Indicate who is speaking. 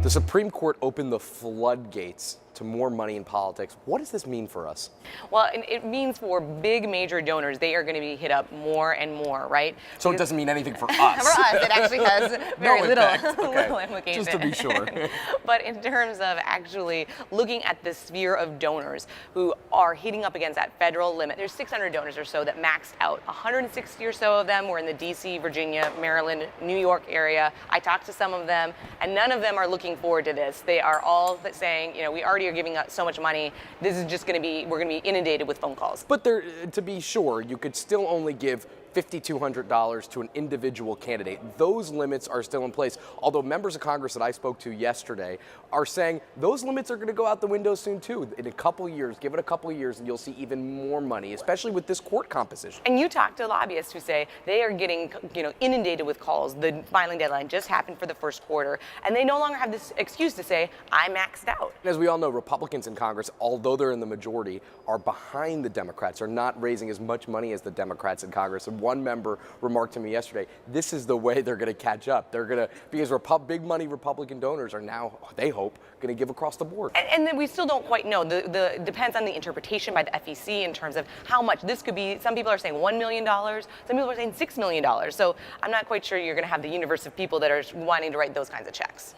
Speaker 1: The Supreme Court opened the floodgates to more money in politics. What does this mean for us?
Speaker 2: Well, it means for big major donors, they are going to be hit up more and more, right?
Speaker 1: So it doesn't mean anything for us.
Speaker 2: For us, it actually has very
Speaker 1: No
Speaker 2: little,
Speaker 1: impact. Okay.
Speaker 2: little implication.
Speaker 1: Just to be sure.
Speaker 2: But in terms of actually looking at the sphere of donors who are hitting up against that federal limit, there's 600 donors or so that maxed out. 160 or so of them were in the DC, Virginia, Maryland, New York area. I talked to some of them, and none of them are looking forward to this. They are all saying, we already are giving out so much money. This is just going to be, we're going to be inundated with phone calls.
Speaker 1: But there, to be sure, you could still only give $5,200 to an individual candidate. Those limits are still in place. Although members of Congress that I spoke to yesterday are saying those limits are going to go out the window soon too. In a couple years, give it a couple of years, and you'll see even more money, especially with this court composition.
Speaker 2: And you talk to lobbyists who say they are getting, inundated with calls. The filing deadline just happened for the first quarter, and they no longer have this excuse to say, I maxed out.
Speaker 1: As we all know, Republicans in Congress, although they're in the majority, are behind the Democrats, are not raising as much money as the Democrats in Congress. And one member remarked to me yesterday, this is the way they're going to catch up. They're going to, because big money Republican donors are now, they hope, going to give across the board.
Speaker 2: And then we still don't quite know. The depends on the interpretation by the FEC in terms of how much this could be. Some people are saying $1 million. Some people are saying $6 million. So I'm not quite sure you're going to have the universe of people that are wanting to write those kinds of checks.